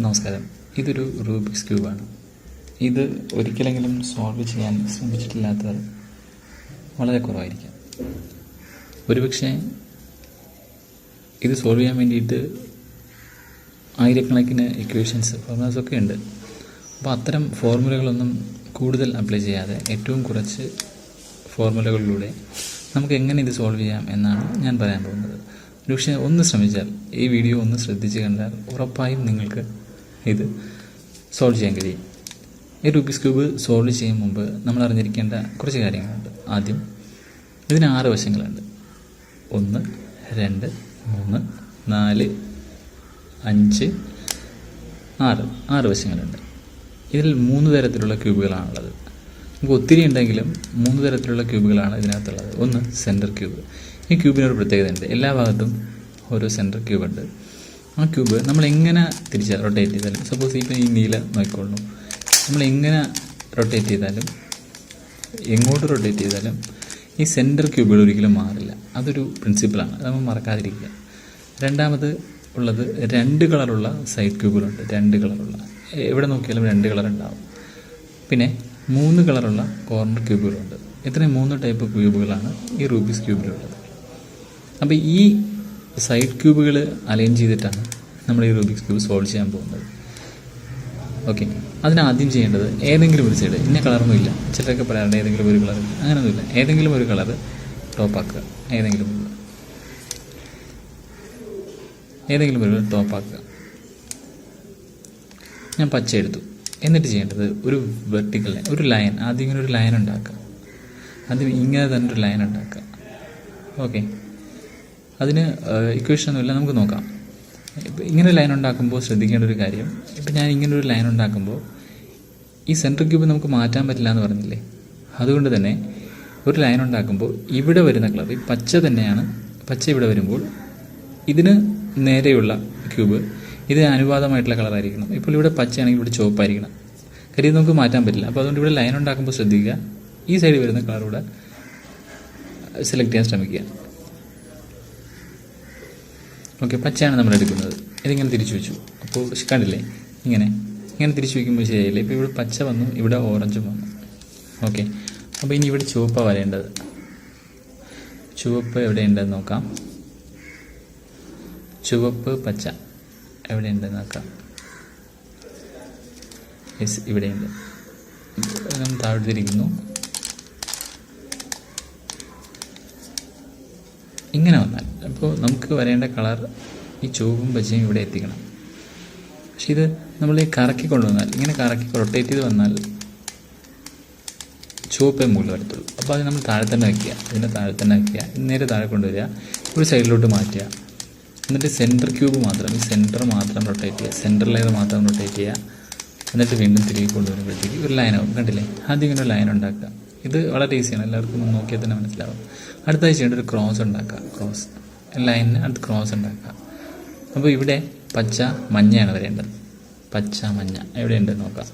നമസ്കാരം. ഇതൊരു റൂബിക്സ് ക്യൂബാണ്. ഇത് ഒരിക്കലെങ്കിലും സോൾവ് ചെയ്യാൻ ശ്രമിച്ചിട്ടില്ലാത്തവർ വളരെ കുറവായിരിക്കാം. ഒരുപക്ഷെ ഇത് സോൾവ് ചെയ്യാൻ വേണ്ടിയിട്ട് ആയിരക്കണക്കിന് ഇക്വേഷൻസ്, ഫോർമുലാസൊക്കെ ഉണ്ട്. അപ്പോൾ അത്തരം ഫോർമുലകളൊന്നും കൂടുതൽ അപ്ലൈ ചെയ്യാതെ ഏറ്റവും കുറച്ച് ഫോർമുലകളിലൂടെ നമുക്ക് എങ്ങനെ ഇത് സോൾവ് ചെയ്യാം എന്നാണ് ഞാൻ പറയാൻ പോകുന്നത്. ഒരുപക്ഷെ ഒന്ന് ശ്രമിച്ചാൽ, ഈ വീഡിയോ ഒന്ന് ശ്രദ്ധിച്ച് കണ്ടാൽ ഉറപ്പായും നിങ്ങൾക്ക് ഇത് സോൾവ് ചെയ്യാൻ കഴിയും. ഈ റൂബിക്സ് ക്യൂബ് സോൾവ് ചെയ്യും മുമ്പ് നമ്മൾ അറിഞ്ഞിരിക്കേണ്ട കുറച്ച് കാര്യങ്ങളുണ്ട്. ആദ്യം, ഇതിന് 6 വശങ്ങളുണ്ട്. 1, 2, 3, 4, 5, 6 വശങ്ങളുണ്ട്. ഇതിൽ 3 തരത്തിലുള്ള ക്യൂബുകളാണുള്ളത്. നമുക്ക് ഒത്തിരി ഉണ്ടെങ്കിലും 3 തരത്തിലുള്ള ക്യൂബുകളാണ് ഇതിനകത്തുള്ളത്. ഒന്ന്, സെൻറ്റർ ക്യൂബ്. ഈ ക്യൂബിനൊരു പ്രത്യേകതയുണ്ട്. എല്ലാ ഭാഗത്തും ഓരോ സെൻറ്റർ ക്യൂബുണ്ട്. ആ ക്യൂബ് നമ്മൾ എങ്ങനെ റൊട്ടേറ്റ് ചെയ്താലും, സപ്പോസ് ഇപ്പോൾ ഈ നീല നോക്കിക്കൊള്ളു, നമ്മൾ എങ്ങനെ റൊട്ടേറ്റ് ചെയ്താലും, എങ്ങോട്ട് റൊട്ടേറ്റ് ചെയ്താലും ഈ സെൻറ്റർ ക്യൂബുകൾ ഒരിക്കലും മാറില്ല. അതൊരു പ്രിൻസിപ്പിളാണ്, അത് നമ്മൾ മറക്കാതിരിക്കുക. രണ്ടാമത് ഉള്ളത് 2 കളറുള്ള സൈഡ് ക്യൂബുകളുണ്ട്. 2 കളറുള്ള, എവിടെ നോക്കിയാലും 2 കളർ ഉണ്ടാവും. പിന്നെ 3 കളറുള്ള കോർണർ ക്യൂബുകളുണ്ട്. ഇത്രയും 3 ടൈപ്പ് ക്യൂബുകളാണ് ഈ റൂബിക്സ് ക്യൂബിലുള്ളത്. അപ്പോൾ ഈ സൈഡ് ക്യൂബുകൾ അലൈൻ ചെയ്തിട്ടാണ് നമ്മൾ ഈ റൂബിക്സ് ക്യൂബ് സോൾവ് ചെയ്യാൻ പോകുന്നത്. ഓക്കെ, അതിനാദ്യം ചെയ്യേണ്ടത് ഏതെങ്കിലും ഒരു സൈഡ്, ഇന്ന കളറൊന്നും ഇല്ല, ചിലരൊക്കെ പറയാറുണ്ട് ഏതെങ്കിലും ഒരു കളർ, അങ്ങനെയൊന്നുമില്ല. ഏതെങ്കിലും ഒരു കളർ ടോപ്പാക്കുക. ഏതെങ്കിലും ഒരു ടോപ്പാക്കുക. ഞാൻ പച്ച എടുത്തു. എന്നിട്ട് ചെയ്യേണ്ടത് ഒരു വെർട്ടിക്കൽ ലൈൻ, ഒരു ലൈൻ, ആദ്യം ഇങ്ങനെ ഒരു ലൈൻ ഉണ്ടാക്കുക. ആദ്യം ഇങ്ങനെ തന്നെ ഒരു ലൈൻ ഉണ്ടാക്കുക. ഓക്കെ, അതിന് ഇക്വേഷനൊന്നുമില്ല, നമുക്ക് നോക്കാം. ഇപ്പം ഇങ്ങനെ ലൈൻ ഉണ്ടാക്കുമ്പോൾ ശ്രദ്ധിക്കേണ്ട ഒരു കാര്യം, ഇപ്പം ഞാൻ ഇങ്ങനെ ഒരു ലൈൻ ഉണ്ടാക്കുമ്പോൾ ഈ സെൻട്രൽ ക്യൂബ് നമുക്ക് മാറ്റാൻ പറ്റില്ല എന്ന് പറഞ്ഞില്ലേ. അതുകൊണ്ട് തന്നെ ഒരു ലൈൻ ഉണ്ടാക്കുമ്പോൾ ഇവിടെ വരുന്ന കളർ ഈ പച്ച തന്നെയാണ്. പച്ച ഇവിടെ വരുമ്പോൾ ഇതിന് നേരെയുള്ള ക്യൂബ് ഇതിന് അനുപാതമായിട്ടുള്ള കളറായിരിക്കണം. ഇപ്പോൾ ഇവിടെ പച്ചയാണെങ്കിൽ ഇവിടെ ചുവപ്പായിരിക്കണം. കാര്യം ഇത് നമുക്ക് മാറ്റാൻ പറ്റില്ല. അപ്പോൾ അതുകൊണ്ട് ഇവിടെ ലൈൻ ഉണ്ടാക്കുമ്പോൾ ശ്രദ്ധിക്കുക, ഈ സൈഡിൽ വരുന്ന കളറൂടെ സെലക്ട് ചെയ്യാൻ ശ്രമിക്കുക. ഓക്കെ, പച്ചയാണ് നമ്മൾ എടുക്കുന്നത്. ഇതിങ്ങനെ തിരിച്ചു വെച്ചു. അപ്പോൾ കണ്ടില്ലേ, ഇങ്ങനെ തിരിച്ചു വയ്ക്കുമ്പോൾ ശരിയായില്ലേ. ഇപ്പോൾ ഇവിടെ പച്ച വന്നു, ഇവിടെ ഓറഞ്ചും വന്നു. ഓക്കെ, അപ്പോൾ ഇനി ഇവിടെ ചുവപ്പാണ് വരേണ്ടത്. ചുവപ്പ് എവിടെയുണ്ടെന്ന് നോക്കാം. ചുവപ്പ് പച്ച എവിടെയുണ്ടെന്ന് നോക്കാം. യെസ്, ഇവിടെയുണ്ട്. നമ്മൾ താഴ്ത്തിരിക്കുന്നു. ഇങ്ങനെ വന്നാൽ അപ്പോൾ നമുക്ക് വരേണ്ട കളർ ഈ ചുവപ്പും പച്ചയും ഇവിടെ എത്തിക്കണം. പക്ഷെ ഇത് നമ്മൾ ഈ കറക്കി കൊണ്ടുവന്നാൽ, ഇങ്ങനെ കറക്കി റൊട്ടേറ്റ് ചെയ്ത് വന്നാൽ ചുവപ്പേ മുകളിൽ വരത്തുള്ളൂ. അപ്പോൾ അത് നമ്മൾ താഴെ തന്നെ വയ്ക്കുക. ഇതിൻ്റെ താഴെ തന്നെ വയ്ക്കുക. നേരെ താഴെ കൊണ്ടുവരിക, ഒരു സൈഡിലോട്ട് മാറ്റുക. എന്നിട്ട് സെൻറ്റർ ക്യൂബ് മാത്രം, ഈ സെൻറ്റർ മാത്രം റൊട്ടേറ്റ് ചെയ്യുക. സെൻറ്റർ ലെയർ മാത്രം റൊട്ടേറ്റ് ചെയ്യുക. എന്നിട്ട് വീണ്ടും തിരികെ കൊണ്ടുവരുമ്പോഴത്തേക്ക് ഒരു ലൈനാവും. കണ്ടില്ലേ, ആദ്യം ഇങ്ങനെ ഒരു ലൈൻ ഉണ്ടാക്കുക. ഇത് വളരെ ഈസിയാണ്, എല്ലാവർക്കും നോക്കിയാൽ തന്നെ മനസ്സിലാവും. അടുത്തായി ചെയ്യേണ്ട ഒരു ക്രോസ് ഉണ്ടാക്കുക. ക്രോസ് ലൈനിന് അടുത്ത് ക്രോസ് ഉണ്ടാക്കുക. അപ്പോൾ ഇവിടെ പച്ച മഞ്ഞയാണ് വരേണ്ടത്. പച്ച മഞ്ഞ എവിടെയുണ്ട് നോക്കാം.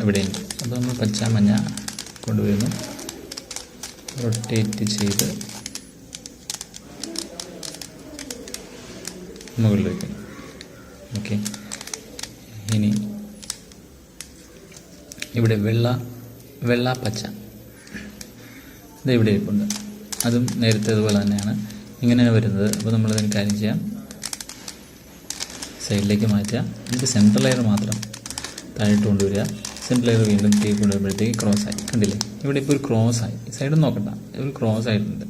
ഇവിടെയുണ്ട്. അപ്പോൾ നമ്മൾ പച്ച മഞ്ഞ കൊണ്ടുവരുന്നു, റൊട്ടേറ്റ് ചെയ്ത് മുകളിൽ വയ്ക്കുന്നു. ഓക്കെ, ഇനി ഇവിടെ വെള്ള പച്ച ഇത് ഇവിടെ ഇരിപ്പുണ്ട്. അതും നേരത്തെ അതുപോലെ തന്നെയാണ്, ഇങ്ങനെയാണ് വരുന്നത്. അപ്പോൾ നമ്മളതിന് കാര്യം ചെയ്യാം, സൈഡിലേക്ക് മാറ്റുക. എന്നിട്ട് സെൻട്രൽ ലെയർ മാത്രം താഴോട്ട് കൊണ്ടുവരിക. സെൻട്രൽ ലെയർ വീണ്ടും തിരികെ കൊണ്ടുവരുമ്പോഴത്തേക്ക് ക്രോസ് ആയി. കണ്ടില്ലേ, ഇവിടെ ഇപ്പോൾ ഒരു ക്രോസ് ആയി. സൈഡും നോക്കണ്ട, ഒരു ക്രോസ് ആയിട്ടുണ്ട്.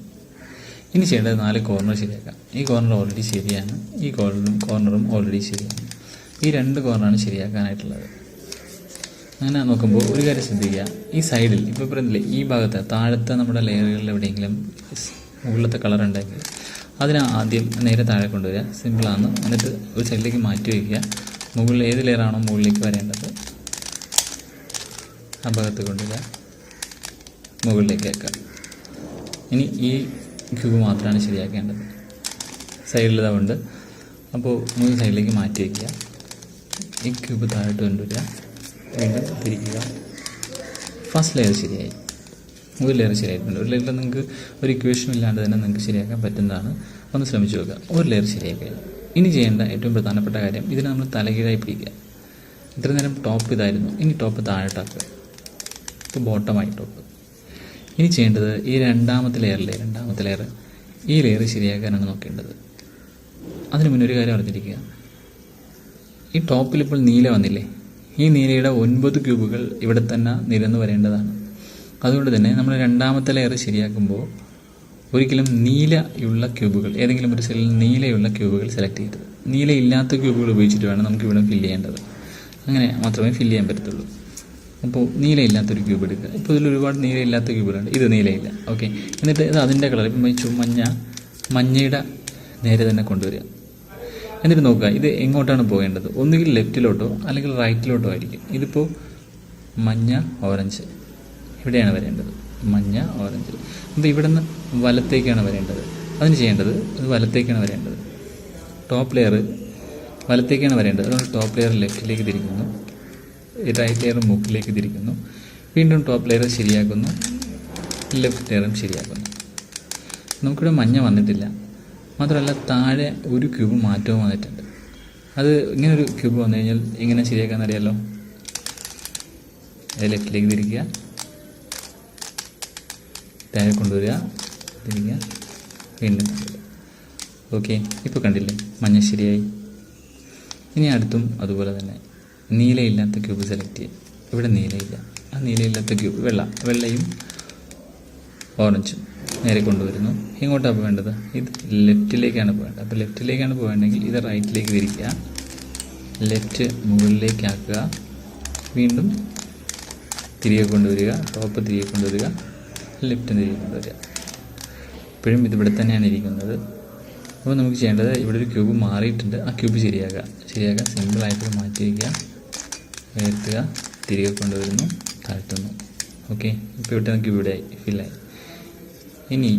ഇനി ചെയ്യേണ്ടത് 4 കോർണർ ശരിയാക്കാം. ഈ കോർണർ ഓൾറെഡി ശരിയാണ്, ഈ കോർണറും ഓൾറെഡി ശരിയാണ്. ഈ 2 കോർണറാണ് ശരിയാക്കാനായിട്ടുള്ളത്. അങ്ങനെ നോക്കുമ്പോൾ ഒരു കാര്യം ശ്രദ്ധിക്കുക, ഈ സൈഡിൽ ഇപ്പോൾ പറയുന്നില്ലേ, ഈ ഭാഗത്ത് താഴത്തെ നമ്മുടെ ലെയറുകളിൽ എവിടെയെങ്കിലും മുകളിലത്തെ കളർ ഉണ്ടെങ്കിൽ അതിനെ ആദ്യം നേരെ താഴെ കൊണ്ടുവരിക. സിമ്പിളാണ്. എന്നിട്ട് ഒരു സൈഡിലേക്ക് മാറ്റി വയ്ക്കുക. മുകളിൽ ഏത് ലെയറാണോ മുകളിലേക്ക് വരേണ്ടത് ആ ഭാഗത്ത് കൊണ്ടുവരിക, മുകളിലേക്ക് വെക്കുക. ഇനി ഈ ക്യൂബ് മാത്രമാണ് ശരിയാക്കേണ്ടത്. സൈഡിൽ ഇതാവുണ്ട്. അപ്പോൾ 3 സൈഡിലേക്ക് മാറ്റി വയ്ക്കുക. ഈ ക്യൂബ് താഴോട്ട് കൊണ്ടുവരിക, വീണ്ടും തിരിക്കുക. ഫസ്റ്റ് ലെയർ ശരിയായി, ഒരു ലെയർ ശരിയായിട്ടുണ്ട്. ഒരു ലെയറിൽ നിങ്ങൾക്ക് ഒരു ഇക്വേഷൻ ഇല്ലാണ്ട് തന്നെ നിങ്ങൾക്ക് ശരിയാക്കാൻ പറ്റുന്നതാണ്. ഒന്ന് ശ്രമിച്ചു നോക്കുക. ഒരു ലെയർ ശരിയായി കഴിഞ്ഞു. ഇനി ചെയ്യേണ്ട ഏറ്റവും പ്രധാനപ്പെട്ട കാര്യം, ഇതിനെ നമ്മൾ തലകീഴായി പിടിക്കുക. ഇത്ര നേരം ടോപ്പ് ഇതായിരുന്നു, ഇനി ടോപ്പ് താഴോട്ടാക്കുക. ഇപ്പോൾ ബോട്ടമായി ടോപ്പ്. ഇനി ചെയ്യേണ്ടത് ഈ രണ്ടാമത്തെ ലെയർ ഈ ലെയർ ശരിയാക്കാനാണ് നോക്കേണ്ടത്. അതിന് മുന്നേ ഒരു കാര്യം അറിഞ്ഞിരിക്കുക, ഈ ടോപ്പിൽ ഇപ്പോൾ നീല വന്നില്ലേ, ഈ നീലയുടെ 9 ക്യൂബുകൾ ഇവിടെ തന്നെ നിരന്ന് വരേണ്ടതാണ്. അതുകൊണ്ട് തന്നെ നമ്മൾ രണ്ടാമത്തെ ലെയർ ശരിയാക്കുമ്പോൾ ഒരിക്കലും നീലയുള്ള ക്യൂബുകൾ, ഏതെങ്കിലും ഒരു സെല്ലിൽ നീലയുള്ള ക്യൂബുകൾ സെലക്ട് ചെയ്തത്. നീലയില്ലാത്ത ക്യൂബുകൾ ഉപയോഗിച്ചിട്ട് വേണം നമുക്ക് ഇവിടെ ഫില്ല് ചെയ്യേണ്ടത്. അങ്ങനെ മാത്രമേ ഫില്ല് ചെയ്യാൻ പറ്റത്തുള്ളൂ. അപ്പോൾ നീലയില്ലാത്തൊരു ക്യൂബ് എടുക്കുക. ഇപ്പോൾ ഇതിൽ ഒരുപാട് നീലയില്ലാത്ത ക്യൂബുകളുണ്ട്, ഇത് നീലയില്ല. ഓക്കെ, എന്നിട്ട് ഇത് അതിൻ്റെ കളർ ഇപ്പം മഞ്ഞയുടെ നേരെ തന്നെ കൊണ്ടുവരിക. എന്നിട്ട് നോക്കുക ഇത് എങ്ങോട്ടാണ് പോകേണ്ടത്. ഒന്നുകിൽ ലെഫ്റ്റിലോട്ടോ അല്ലെങ്കിൽ റൈറ്റിലോട്ടോ ആയിരിക്കും. ഇതിപ്പോൾ മഞ്ഞ ഓറഞ്ച് ഇവിടെയാണ് വരേണ്ടത്, മഞ്ഞ ഓറഞ്ച്. അപ്പോൾ ഇവിടെ നിന്ന് വലത്തേക്കാണ് വരേണ്ടത്. അതിന് ചെയ്യേണ്ടത് ഇത് വലത്തേക്കാണ് വരേണ്ടത്. ടോപ്പ് ലെയർ വലത്തേക്കാണ് വരേണ്ടത്. അതുകൊണ്ട് ടോപ്പ് ലെയർ ലെഫ്റ്റിലേക്ക് തിരിക്കുന്നു, റൈറ്റ് ലെയർ മുകളിലേക്ക് തിരിക്കുന്നു, വീണ്ടും ടോപ്പ് ലെയർ ശരിയാക്കുന്നു, ലെഫ്റ്റ് ലെയറും ശരിയാക്കുന്നു. നമുക്കിവിടെ മഞ്ഞ വന്നിട്ടില്ല. മാത്രമല്ല താഴെ ഒരു ക്യൂബ് മാറ്റവും വന്നിട്ടുണ്ട്. അത് ഇങ്ങനൊരു ക്യൂബ് വന്നു കഴിഞ്ഞാൽ എങ്ങനെ ശരിയാക്കാമെന്ന് അറിയാമല്ലോ. അത് ലെഫ്റ്റിലേക്ക് തിരിക്കുക, താഴെ കൊണ്ടുവരിക, തിരിക്കുക, വീണ്ടും കൊണ്ടുവരിക. ഓക്കെ, ഇപ്പോൾ കണ്ടില്ലേ മഞ്ഞ ശരിയായി. ഇനി അടുത്തും അതുപോലെ തന്നെ നീലയില്ലാത്ത ക്യൂബ് സെലക്ട് ചെയ്യുക. ഇവിടെ നീലയില്ല, ആ നീലയില്ലാത്ത ക്യൂബ് വെള്ളയും ഓറഞ്ചും നേരെ കൊണ്ടുവരുന്നു. ഇങ്ങോട്ടാണ് പോകേണ്ടത്, ഇത് ലെഫ്റ്റിലേക്കാണ് പോകേണ്ടത്. അപ്പോൾ ലെഫ്റ്റിലേക്കാണ് പോകേണ്ടതെങ്കിൽ ഇത് റൈറ്റിലേക്ക് തിരിക്കുക, ലെഫ്റ്റ് മുകളിലേക്കാക്കുക, വീണ്ടും തിരികെ കൊണ്ടുവരിക, ടോപ്പ് തിരികെ കൊണ്ടുവരിക, ലെഫ്റ്റ് തിരികെ കൊണ്ടുവരിക. ഇപ്പോഴും ഇതിവിടെ തന്നെയാണ് ഇരിക്കുന്നത്. അപ്പോൾ നമുക്ക് ചെയ്യേണ്ടത് ഇവിടെ ഒരു ക്യൂബ് മാറിയിട്ടുണ്ട്, ആ ക്യൂബ് ശരിയാക്കുക. സിമ്പിളായിട്ട് മാറ്റി വയ്ക്കുക, ഉയർത്തുക, തിരികെ കൊണ്ടുവരുന്നു, താഴ്ത്തുന്നു. ഓക്കെ, ഇപ്പോൾ ഇവിടെ ക്യൂബ് ഇവിടെ ആയി, ഫില്ലായി. ഇനി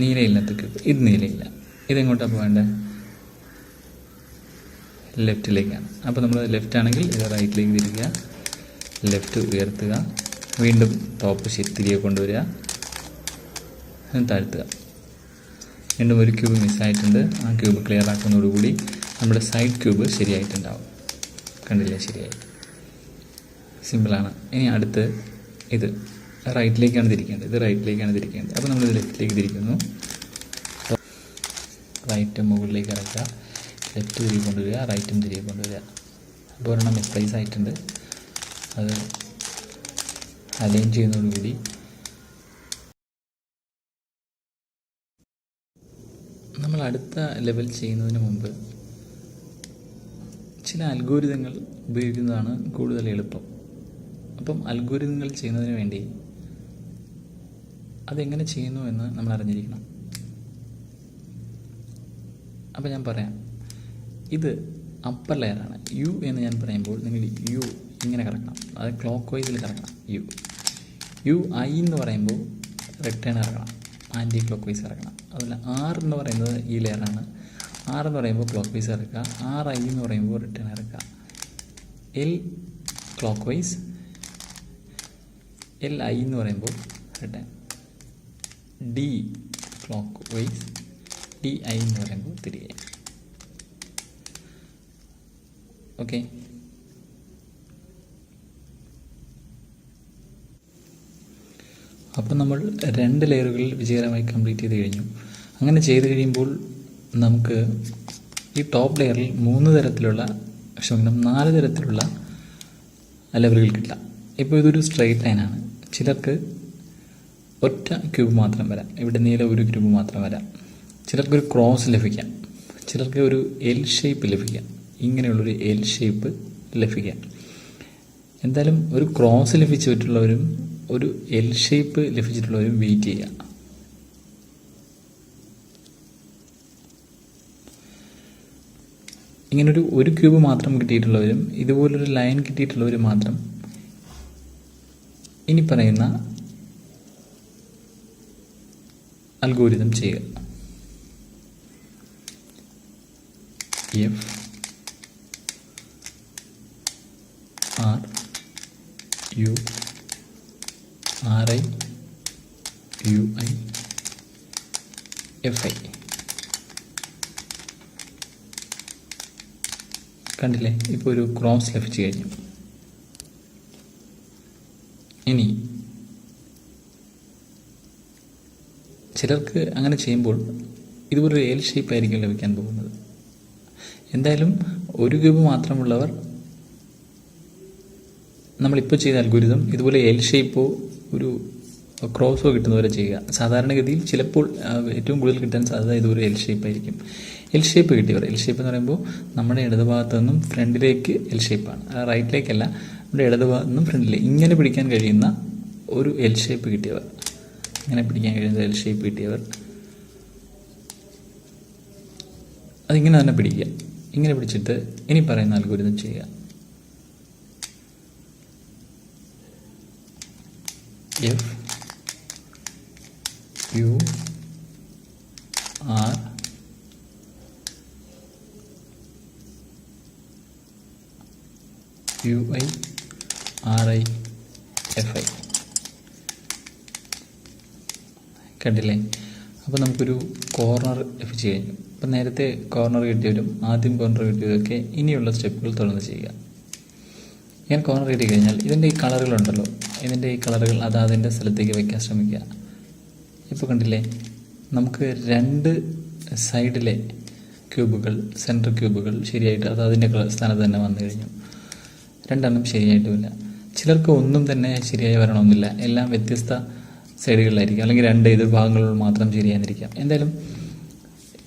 നീലയില്ലാത്ത ക്യൂബ്, ഇത് നീലയില്ല, ഇതെങ്ങോട്ടാണ് പോകേണ്ടത്, ലെഫ്റ്റിലേക്കാണ്. അപ്പോൾ നമ്മൾ ലെഫ്റ്റ് ആണെങ്കിൽ ഇത് റൈറ്റിലേക്ക് തിരിക്കുക, ലെഫ്റ്റ് ഉയർത്തുക, വീണ്ടും ടോപ്പ് തിരികെ കൊണ്ടുവരിക, താഴ്ത്തുക. വീണ്ടും ഒരു ക്യൂബ് മിസ്സായിട്ടുണ്ട്, ആ ക്യൂബ് ക്ലിയർ ആക്കുന്നതോടുകൂടി നമ്മുടെ സൈഡ് ക്യൂബ് ശരിയായിട്ടുണ്ടാവും. കണ്ടില്ലേ, ശരിയായി. സിമ്പിളാണ്. ഇനി അടുത്ത് ഇത് റൈറ്റിലേക്കാണ് തിരിക്കേണ്ടത്, അപ്പോൾ നമ്മളിത് ലെഫ്റ്റിലേക്ക് തിരിക്കുന്നു, റൈറ്റ് മുകളിലേക്ക് ഇറക്കുക, ലെഫ്റ്റ് തിരികെ കൊണ്ടുവരിക, റൈറ്റും തിരികെ കൊണ്ടുവരിക. അപ്പോൾ ഒരെണ്ണം മിസ്പ്ലേസ് ആയിട്ടുണ്ട്, അത് അലൈൻ ചെയ്യുന്നതോടുകൂടി നമ്മൾ അടുത്ത ലെവൽ ചെയ്യുന്നതിന് മുമ്പ് ചില അൽഗോരിതങ്ങൾ ഉപയോഗിക്കുന്നതാണ് കൂടുതൽ എളുപ്പം. അപ്പം അൽഗോരിതങ്ങൾ ചെയ്യുന്നതിന് വേണ്ടി അതെങ്ങനെ ചെയ്യുന്നു എന്ന് നമ്മൾ അറിഞ്ഞിരിക്കണം. അപ്പം ഞാൻ പറയാം, ഇത് അപ്പർ ലെയറാണ്. യു എന്ന് ഞാൻ പറയുമ്പോൾ നിങ്ങൾ യു ഇങ്ങനെ കറക്കണം, അത് ക്ലോക്ക് വൈസിൽ കറക്കണം. യു ഐ എന്ന് പറയുമ്പോൾ റിട്ടേൺ ഇറക്കണം, ആൻറ്റി ക്ലോക്ക് വൈസ് ഇറക്കണം. അതുപോലെ ആർ എന്ന് പറയുന്നത് ഈ ലെയറാണ്. ആർ എന്ന് പറയുമ്പോൾ ക്ലോക്ക് വൈസ് ഇറക്കുക, ആർ ഐ എന്ന് പറയുമ്പോൾ റിട്ടേൺ ഇറക്കുക. L clockwise, L I എന്ന് പറയുമ്പോൾ return. D clockwise, D I എന്ന് പറയുമ്പോൾ തിരികെ. ഓക്കെ, അപ്പോൾ നമ്മൾ 2 ലെയറുകളിൽ വിജയകരമായി കംപ്ലീറ്റ് ചെയ്ത് കഴിഞ്ഞു. അങ്ങനെ ചെയ്ത് കഴിയുമ്പോൾ നമുക്ക് ഈ ടോപ്പ് ലെയറിൽ 4 തരത്തിലുള്ള ലെവലുകൾ കിട്ടാം. ഇപ്പോൾ ഇതൊരു സ്ട്രെയിറ്റ് ലൈനാണ്. ചിലർക്ക് ഒറ്റ ക്യൂബ് മാത്രം വരാം, ഇവിടെ നീല ഒരു ക്യൂബ് മാത്രം വരാം. ചിലർക്കൊരു ക്രോസ് ലഭിക്കാം, ചിലർക്ക് ഒരു എൽ ഷേപ്പ് ലഭിക്കാം, ഇങ്ങനെയുള്ളൊരു എൽ ഷേപ്പ് ലഭിക്കാം. എന്തായാലും ഒരു ക്രോസ് ലഭിച്ചിട്ടുള്ളവരും ഒരു എൽ ഷേപ്പ് ലഭിച്ചിട്ടുള്ളവരും വെയിറ്റ് ചെയ്യുക. ഇങ്ങനൊരു ക്യൂബ് മാത്രം കിട്ടിയിട്ടുള്ളവരും ഇതുപോലൊരു ലൈൻ കിട്ടിയിട്ടുള്ളവരും മാത്രം ഇനി പറയുന്ന അൽഗോരിതം ചെയ്യുക. F R U R I U I F I. കണ്ടില്ലേ, ഇപ്പോൾ ഒരു ക്രോസ് ലഭിച്ചു കഴിഞ്ഞു. ഇനി ചിലർക്ക് അങ്ങനെ ചെയ്യുമ്പോൾ ഇതുപോലൊരു എൽ ഷേപ്പ് ആയിരിക്കും ലഭിക്കാൻ പോകുന്നത്. എന്തായാലും ഒരു ക്യൂബ് മാത്രമുള്ളവർ നമ്മളിപ്പോൾ ചെയ്ത അൽഗോരിതം ഇതുപോലെ എൽ ഷേപ്പോ ഒരു ക്രോസോ കിട്ടുന്നവരെ ചെയ്യുക. സാധാരണഗതിയിൽ ചിലപ്പോൾ ഏറ്റവും കൂടുതൽ കിട്ടാൻ സാധ്യത ഇതുപോലെ എൽ ഷേപ്പ് ആയിരിക്കും. എൽ ഷേപ്പ് കിട്ടിയവർ, എൽ ഷേപ്പ് എന്ന് പറയുമ്പോൾ നമ്മുടെ ഇടതുഭാഗത്ത് നിന്നും ഫ്രണ്ടിലേക്ക് എൽ ഷേപ്പാണ്, റൈറ്റിലേക്കല്ല, നമ്മുടെ ഇടതുഭാഗത്ത് നിന്നും ഫ്രണ്ടിലേക്ക് ഇങ്ങനെ പിടിക്കാൻ കഴിയുന്ന ഒരു എൽ ഷേപ്പ് കിട്ടിയവർ, ഇങ്ങനെ പിടിക്കാൻ കഴിയുന്ന എൽ ഷേപ്പ് കിട്ടിയവർ അതിങ്ങനെ തന്നെ പിടിക്കുക. ഇങ്ങനെ പിടിച്ചിട്ട് ഇനി പറയുന്ന അൽഗോരിതം ചെയ്യുക. F U R U I R I F I. കണ്ടില്ലേ? അപ്പോൾ നമുക്കൊരു കോർണർ ലഭിച്ചു കഴിഞ്ഞു. അപ്പം നേരത്തെ കോർണർ കിട്ടിയവരും ആദ്യം കോർണർ കിട്ടിയവരൊക്കെ ഇനിയുള്ള സ്റ്റെപ്പുകൾ തുടർന്ന് ചെയ്യുക. ഞാൻ കോർണർ കിട്ടി കഴിഞ്ഞാൽ ഇതിൻ്റെ ഈ കളറുകളുണ്ടല്ലോ, ഇതിൻ്റെ ഈ കളറുകൾ അതിൻ്റെ സ്ഥലത്തേക്ക് വയ്ക്കാൻ ശ്രമിക്കുക. ഇപ്പോൾ കണ്ടില്ലേ, നമുക്ക് 2 സൈഡിലെ ക്യൂബുകൾ, സെൻറ്റർ ക്യൂബുകൾ ശരിയായിട്ട് അതിൻ്റെ സ്ഥാനത്ത് തന്നെ വന്നു കഴിഞ്ഞു. 2 എണ്ണം ശരിയായിട്ടുമില്ല. ചിലർക്ക് ഒന്നും തന്നെ ശരിയായി വരണമെന്നില്ല, എല്ലാം വ്യത്യസ്ത സൈഡുകളിലായിരിക്കും, അല്ലെങ്കിൽ 2 എതിർഭാഗങ്ങളിൽ മാത്രം ശരിയായിരിക്കാം. എന്തായാലും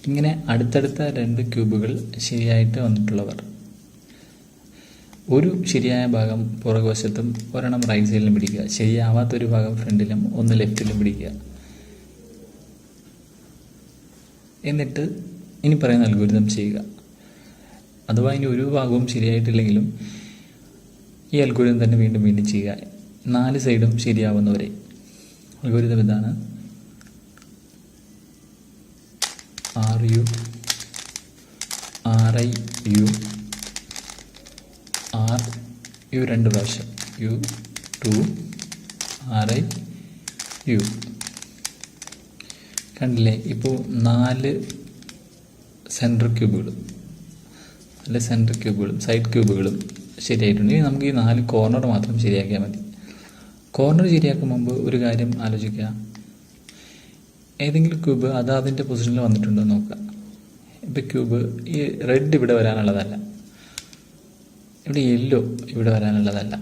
ഇങ്ങനെ അടുത്തടുത്ത 2 ക്യൂബുകൾ ശരിയായിട്ട് വന്നിട്ടുള്ളവർ ഒരു ശരിയായ ഭാഗം പുറകുവശത്തും ഒരെണ്ണം റൈറ്റ് സൈഡിലും പിടിക്കുക, ശരിയാവാത്തൊരു ഭാഗം ഫ്രണ്ടിലും ഒന്ന് ലെഫ്റ്റിലും പിടിക്കുക. എന്നിട്ട് ഇനി പറയുന്ന അൽഗോരിതം ചെയ്യുക. അഥവാ ഇനി ഒരു ഭാഗവും ശരിയായിട്ടില്ലെങ്കിലും ഈ അൽഗോരിതം തന്നെ വീണ്ടും വീണ്ടും ചെയ്യുക, 4 സൈഡും ശരിയാവുന്നവരെ. അൽഗോരിതം ഇതാണ്: R U R I U R U 2 പ്രാവശ്യം, യു 2 ആർ ഐ യു. കണ്ടില്ലേ, ഇപ്പോൾ 4 സെൻറ്റർ ക്യൂബുകളും അല്ലെ സെൻറ്റർ ക്യൂബുകളും സൈഡ് ക്യൂബുകളും ശരിയായിട്ടുണ്ട്. ഇനി നമുക്ക് ഈ 4 കോർണർ മാത്രം ശരിയാക്കിയാൽ മതി. കോർണർ ശരിയാക്കും മുമ്പ് ഒരു കാര്യം ആലോചിക്കുക. ഏതെങ്കിലും ക്യൂബ് അതിൻ്റെ പൊസിഷനിൽ വന്നിട്ടുണ്ടോ എന്ന് നോക്കുക. ഇപ്പോൾ ക്യൂബ് ഈ റെഡ് ഇവിടെ വരാനുള്ളതല്ല, ഇവിടെ യെല്ലോ ഇവിടെ വരാനുള്ളതല്ല,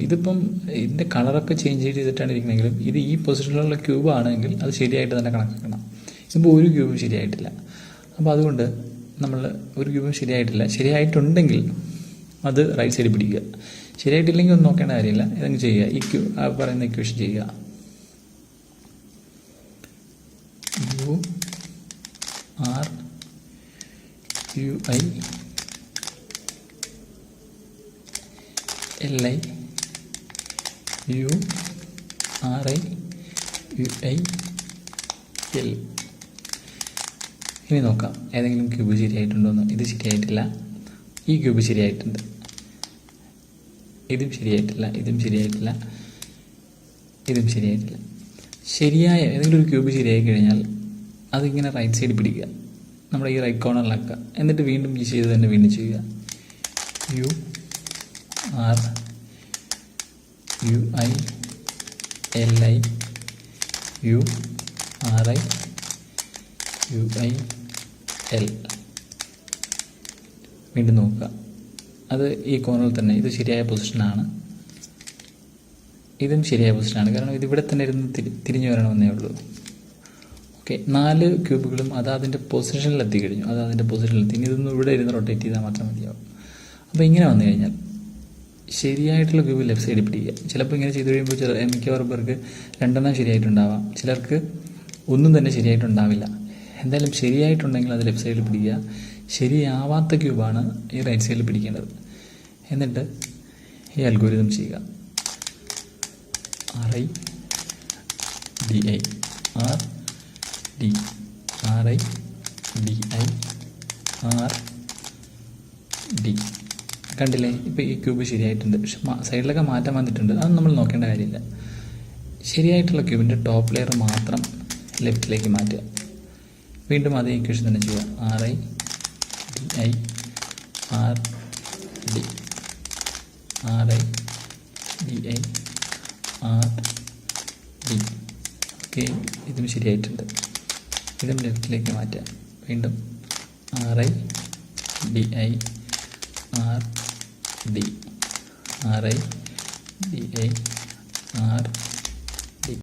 ഇതിപ്പം ഇതിൻ്റെ കളറൊക്കെ ചേഞ്ച് ചെയ്തിട്ടാണ് ഇരിക്കണമെങ്കിലും ഇത് ഈ പൊസിഷനിലുള്ള ക്യൂബ് ആണെങ്കിൽ അത് ശരിയായിട്ട് തന്നെ കണക്കാക്കണം. ഇപ്പോൾ ഒരു ക്യൂബും ശരിയായിട്ടില്ല. അപ്പോൾ അതുകൊണ്ട് നമ്മൾ ഒരു ക്യൂബും ശരിയായിട്ടുണ്ടെങ്കിൽ അത് റൈറ്റ് സൈഡിൽ പിടിക്കുക. ശരിയായിട്ടില്ലെങ്കിൽ ഒന്നും നോക്കേണ്ട കാര്യമില്ല, ഇതങ്ങ് ചെയ്യുക. ഈ പറയുന്ന ഇക്വേഷൻ ചെയ്യുക: U R U I L I U R I U I L. ഇനി നോക്കാം ഏതെങ്കിലും ക്യൂബ് ശരിയായിട്ടുണ്ടോയെന്ന്. ഇത് ശരിയായിട്ടില്ല, ഈ ക്യൂബ് ശരിയായിട്ടുണ്ട്, ഇതും ശരിയായിട്ടില്ല, ഇതും ശരിയായിട്ടില്ല, ഇതും ശരിയായിട്ടില്ല. ശരിയായ ഏതെങ്കിലും ഒരു ക്യൂബ് ശരിയായി കഴിഞ്ഞാൽ അതിങ്ങനെ റൈറ്റ് സൈഡ് പിടിക്കുക, നമ്മുടെ ഈ റൈറ്റ് കോർണറിലാക്കുക. എന്നിട്ട് വീണ്ടും ഈ ചെയ്ത് തന്നെ വീണ്ടും ചെയ്യുക: U R U I L I U R I U I L. വീണ്ടും നോക്കുക, അത് ഈ കോർണറിൽ തന്നെ. ഇത് ശരിയായ പൊസിഷനാണ്, ഇതും ശരിയായ പൊസിഷനാണ്, കാരണം ഇതിവിടെ തന്നെ ഇരുന്ന് തിരിഞ്ഞു വരണമെന്നേ ഉള്ളൂ. ഓക്കെ, 4 ക്യൂബുകളും അതിൻ്റെ പൊസിഷനിലെത്തി കഴിഞ്ഞു, അതിൻ്റെ പൊസിഷനിലെത്തി. ഇനി ഇതൊന്നും ഇവിടെ ഇരുന്ന് റൊട്ടേറ്റ് ചെയ്താൽ മാത്രം മതിയാവും. അപ്പോൾ ഇങ്ങനെ വന്നു കഴിഞ്ഞാൽ ശരിയായിട്ടുള്ള ക്യൂബ് ലെഫ്റ്റ് സൈഡിൽ പിടിക്കുക. ചിലപ്പോൾ ഇങ്ങനെ ചെയ്ത് കഴിയുമ്പോൾ മിക്കവാറും പേർക്ക് 2 എണ്ണം ശരിയായിട്ടുണ്ടാവാം, ചിലർക്ക് ഒന്നും തന്നെ ശരിയായിട്ടുണ്ടാവില്ല. എന്തായാലും ശരിയായിട്ടുണ്ടെങ്കിൽ അത് ലെഫ്റ്റ് സൈഡിൽ പിടിക്കുക. ശരിയാവാത്ത ക്യൂബാണ് ഈ റൈറ്റ് സൈഡിൽ പിടിക്കേണ്ടത്. എന്നിട്ട് ഈ അൽഗോരിതം ചെയ്യുക: R I D I R D R I D I R D. കണ്ടില്ലേ, ഇപ്പോൾ ഈ ക്യൂബ് ശരിയായിട്ടുണ്ട്, പക്ഷെ സൈഡിലൊക്കെ മാറ്റം വന്നിട്ടുണ്ട്. അത് നമ്മൾ നോക്കേണ്ട കാര്യമില്ല. ശരിയായിട്ടുള്ള ക്യൂബിൻ്റെ ടോപ്പ് ലെയർ മാത്രം ലെഫ്റ്റിലേക്ക് മാറ്റുക. വീണ്ടും അതേ ഇക്വേഷൻ തന്നെ ചെയ്യുക: R I DI R D RI DI R D. Okay, ഇതും ശരിയായിട്ടുണ്ട്. ഇതും ലെഫ്റ്റിലേക്ക് മാറ്റാം. വീണ്ടും RI DI R D RI DI R